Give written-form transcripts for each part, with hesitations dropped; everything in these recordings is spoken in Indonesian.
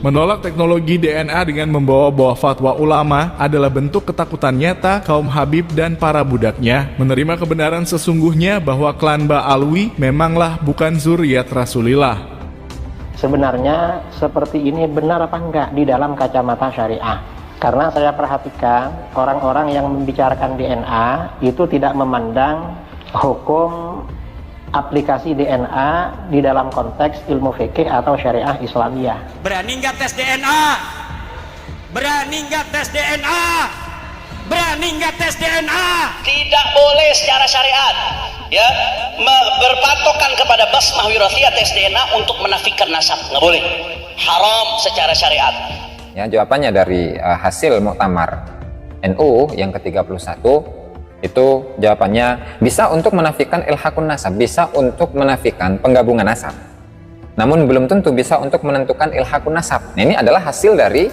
Menolak teknologi DNA dengan membawa-bawa fatwa ulama adalah bentuk ketakutan nyata kaum Habib dan para budaknya menerima kebenaran sesungguhnya bahwa klan Ba'alwi memanglah bukan zuriat Rasulillah. Sebenarnya seperti ini benar apa enggak di dalam kacamata syariah? Karena saya perhatikan orang-orang yang membicarakan DNA itu tidak memandang hukum aplikasi DNA di dalam konteks ilmu fikih atau syariah Islamiyah. Berani nggak tes DNA? Berani nggak tes DNA? Berani nggak tes DNA? Tidak boleh secara syariat, ya, berpatokan kepada basmah wirathiyah tes DNA untuk menafikan nasab, nggak boleh. Haram secara syariat. Ya, jawabannya dari hasil muktamar NU yang ke-31 itu jawabannya bisa untuk menafikan ilhaqun nasab, bisa untuk menafikan penggabungan nasab. Namun belum tentu bisa untuk menentukan ilhaqun nasab. Nah, ini adalah hasil dari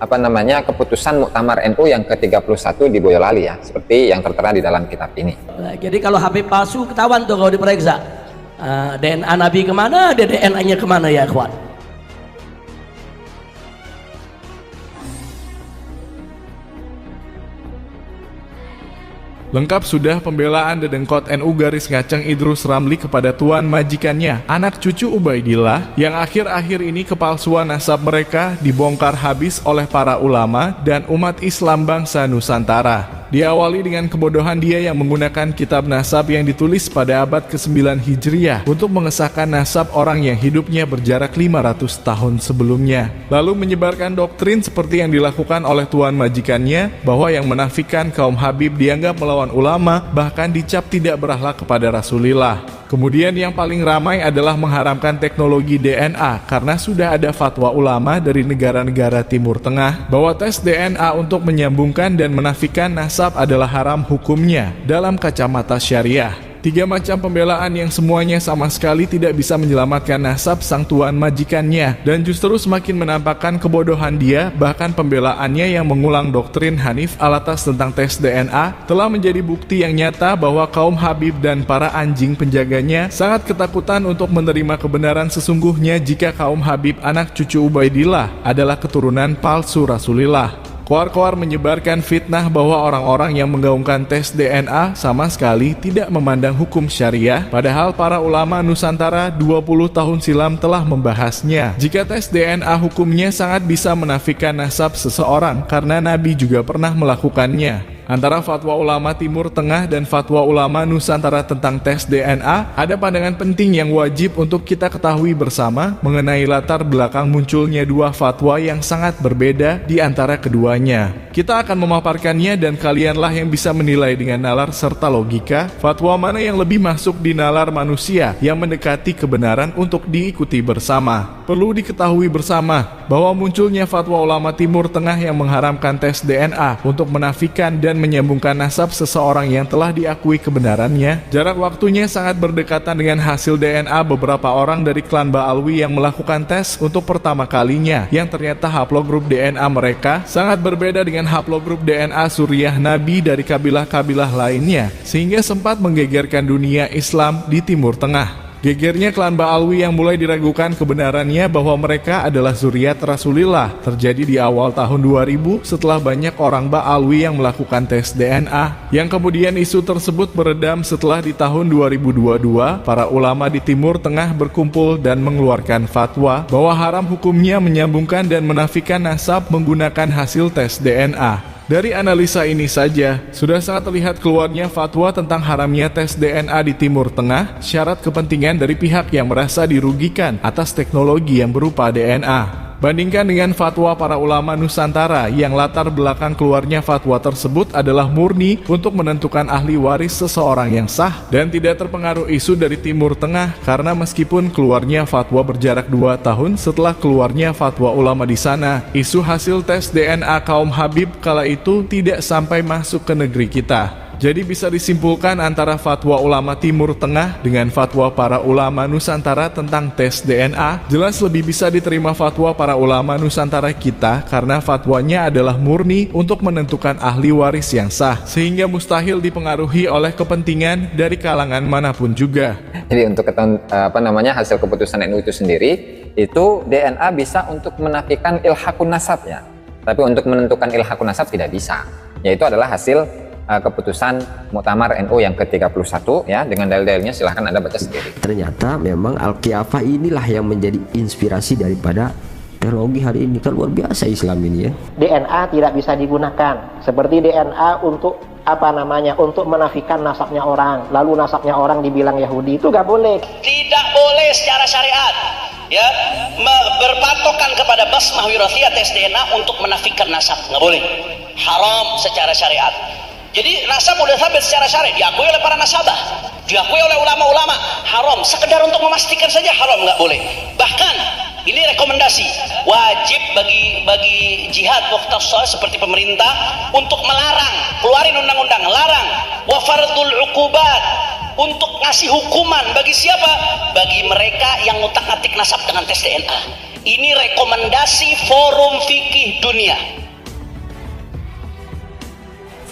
keputusan muktamar NU yang ke-31 di Boyolali ya, seperti yang tertera di dalam kitab ini. Nah, jadi kalau Habib palsu ketahuan tuh kalau diperiksa. DNA Nabi kemana, DNA-nya kemana ya kawan? Lengkap sudah pembelaan Dedengkot NU garis ngaceng Idrus Ramli kepada tuan majikannya, anak cucu Ubaidillah, yang akhir-akhir ini kepalsuan nasab mereka dibongkar habis oleh para ulama dan umat Islam bangsa Nusantara. Diawali dengan kebodohan dia yang menggunakan kitab nasab yang ditulis pada abad ke-9 Hijriah untuk mengesahkan nasab orang yang hidupnya berjarak 500 tahun sebelumnya. Lalu menyebarkan doktrin seperti yang dilakukan oleh tuan majikannya bahwa yang menafikan kaum Habib dianggap melawan ulama, bahkan dicap tidak berakhlak kepada Rasulillah. Kemudian yang paling ramai adalah mengharamkan teknologi DNA karena sudah ada fatwa ulama dari negara-negara Timur Tengah bahwa tes DNA untuk menyambungkan dan menafikan nasab adalah haram hukumnya dalam kacamata syariah. 3 macam pembelaan yang semuanya sama sekali tidak bisa menyelamatkan nasab sang tuan majikannya dan justru semakin menampakkan kebodohan dia. Bahkan pembelaannya yang mengulang doktrin Hanif Alatas tentang tes DNA telah menjadi bukti yang nyata bahwa kaum Habib dan para anjing penjaganya sangat ketakutan untuk menerima kebenaran sesungguhnya jika kaum Habib anak cucu Ubaidillah adalah keturunan palsu Rasulillah. Koar-koar menyebarkan fitnah bahwa orang-orang yang menggaungkan tes DNA sama sekali tidak memandang hukum syariah, padahal para ulama Nusantara 20 tahun silam telah membahasnya. Jika tes DNA hukumnya sangat bisa menafikan nasab seseorang karena Nabi juga pernah melakukannya. Antara fatwa ulama Timur Tengah dan fatwa ulama Nusantara tentang tes DNA, ada pandangan penting yang wajib untuk kita ketahui bersama mengenai latar belakang munculnya 2 fatwa yang sangat berbeda di antara keduanya. Kita akan memaparkannya dan kalianlah yang bisa menilai dengan nalar serta logika fatwa mana yang lebih masuk di nalar manusia yang mendekati kebenaran untuk diikuti bersama. Perlu diketahui bersama bahwa munculnya fatwa ulama Timur Tengah yang mengharamkan tes DNA untuk menafikan dan menyambungkan nasab seseorang yang telah diakui kebenarannya, jarak waktunya sangat berdekatan dengan hasil DNA beberapa orang dari klan Ba'alwi yang melakukan tes untuk pertama kalinya, yang ternyata haplogrup DNA mereka sangat berbeda dengan haplogrup DNA suriah Nabi dari kabilah-kabilah lainnya, sehingga sempat menggegerkan dunia Islam di Timur Tengah. Gegernya klan Ba'alwi yang mulai diragukan kebenarannya bahwa mereka adalah zuriat Rasulillah terjadi di awal tahun 2000 setelah banyak orang Ba'alwi yang melakukan tes DNA, yang kemudian isu tersebut meredam setelah di tahun 2022 para ulama di Timur Tengah berkumpul dan mengeluarkan fatwa bahwa haram hukumnya menyambungkan dan menafikan nasab menggunakan hasil tes DNA. Dari analisa ini saja, sudah sangat terlihat keluarnya fatwa tentang haramnya tes DNA di Timur Tengah, syarat kepentingan dari pihak yang merasa dirugikan atas teknologi yang berupa DNA. Bandingkan dengan fatwa para ulama Nusantara yang latar belakang keluarnya fatwa tersebut adalah murni untuk menentukan ahli waris seseorang yang sah dan tidak terpengaruh isu dari Timur Tengah, karena meskipun keluarnya fatwa berjarak 2 tahun setelah keluarnya fatwa ulama di sana, isu hasil tes DNA kaum Habib kala itu tidak sampai masuk ke negeri kita. Jadi bisa disimpulkan antara fatwa ulama Timur Tengah dengan fatwa para ulama Nusantara tentang tes DNA, jelas lebih bisa diterima fatwa para ulama Nusantara kita karena fatwanya adalah murni untuk menentukan ahli waris yang sah, sehingga mustahil dipengaruhi oleh kepentingan dari kalangan manapun juga. Jadi untuk hasil keputusan NU itu sendiri, itu DNA bisa untuk menafikan ilhaqun nasabnya, tapi untuk menentukan ilhaqun nasab tidak bisa. Yaitu adalah hasil keputusan Muktamar NU yang ke-31 ya, dengan dalil-dalilnya silahkan Anda baca sendiri. Ternyata memang Al-Qiyafah inilah yang menjadi inspirasi daripada teknologi hari ini. Kan luar biasa Islam ini ya. DNA tidak bisa digunakan seperti DNA untuk untuk menafikan nasabnya orang, lalu nasabnya orang dibilang Yahudi, itu gak boleh. Tidak boleh secara syariat ya berpatokan kepada basmah wirathiyah tes DNA untuk menafikan nasab, nggak boleh, haram secara syariat. Jadi nasab udah sabit secara syariat, diakui oleh para nasabah, diakui oleh ulama-ulama, haram. Sekedar untuk memastikan saja haram, nggak boleh. Bahkan ini rekomendasi wajib bagi jihad mukhtassah seperti pemerintah untuk melarang, keluarin undang-undang larang wa fardul uqubat, untuk ngasih hukuman bagi siapa? Bagi mereka yang ngutak-ngatik nasab dengan tes DNA. Ini rekomendasi Forum Fikih Dunia.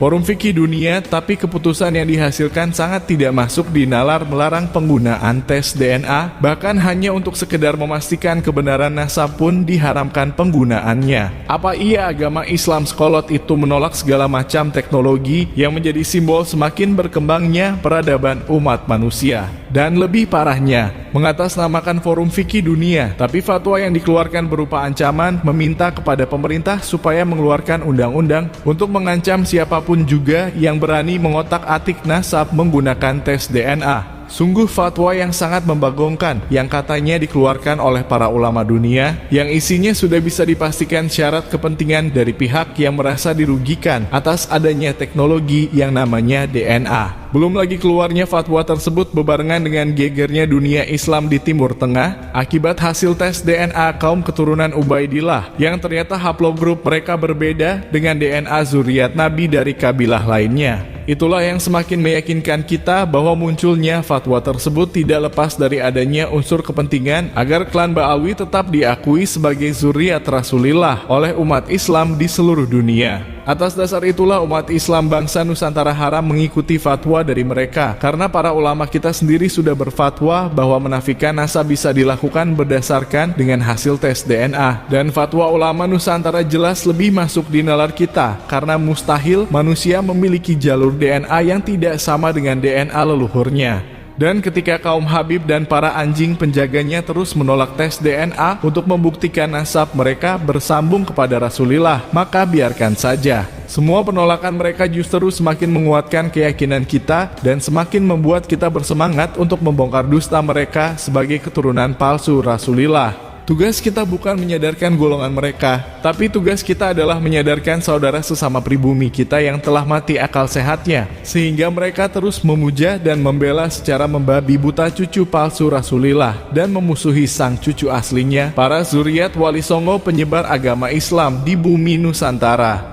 Forum Fikih Dunia, tapi keputusan yang dihasilkan sangat tidak masuk di nalar melarang penggunaan tes DNA, bahkan hanya untuk sekedar memastikan kebenaran nasab pun diharamkan penggunaannya. Apa iya agama Islam sekolot itu menolak segala macam teknologi yang menjadi simbol semakin berkembangnya peradaban umat manusia? Dan lebih parahnya, mengatasnamakan Forum Fikih Dunia, tapi fatwa yang dikeluarkan berupa ancaman meminta kepada pemerintah supaya mengeluarkan undang-undang untuk mengancam siapapun juga yang berani mengotak-atik nasab menggunakan tes DNA. Sungguh fatwa yang sangat membagongkan yang katanya dikeluarkan oleh para ulama dunia, yang isinya sudah bisa dipastikan syarat kepentingan dari pihak yang merasa dirugikan atas adanya teknologi yang namanya DNA. Belum lagi keluarnya fatwa tersebut bebarengan dengan gegernya dunia Islam di Timur Tengah akibat hasil tes DNA kaum keturunan Ubaidillah yang ternyata haplogrup mereka berbeda dengan DNA zuriat Nabi dari kabilah lainnya. Itulah yang semakin meyakinkan kita bahwa munculnya fatwa tersebut tidak lepas dari adanya unsur kepentingan agar klan Ba'alwi tetap diakui sebagai zuriat Rasulillah oleh umat Islam di seluruh dunia. Atas dasar itulah umat Islam bangsa Nusantara haram mengikuti fatwa dari mereka, karena para ulama kita sendiri sudah berfatwa bahwa menafikan nasab bisa dilakukan berdasarkan dengan hasil tes DNA. Dan fatwa ulama Nusantara jelas lebih masuk di nalar kita, karena mustahil manusia memiliki jalur DNA yang tidak sama dengan DNA leluhurnya. Dan ketika kaum Habib dan para anjing penjaganya terus menolak tes DNA untuk membuktikan nasab mereka bersambung kepada Rasulullah, maka biarkan saja. Semua penolakan mereka justru semakin menguatkan keyakinan kita dan semakin membuat kita bersemangat untuk membongkar dusta mereka sebagai keturunan palsu Rasulullah. Tugas kita bukan menyadarkan golongan mereka, tapi tugas kita adalah menyadarkan saudara sesama pribumi kita yang telah mati akal sehatnya, sehingga mereka terus memuja dan membela secara membabi buta cucu palsu Rasulillah dan memusuhi sang cucu aslinya, para zuriat Wali Songo penyebar agama Islam di bumi Nusantara.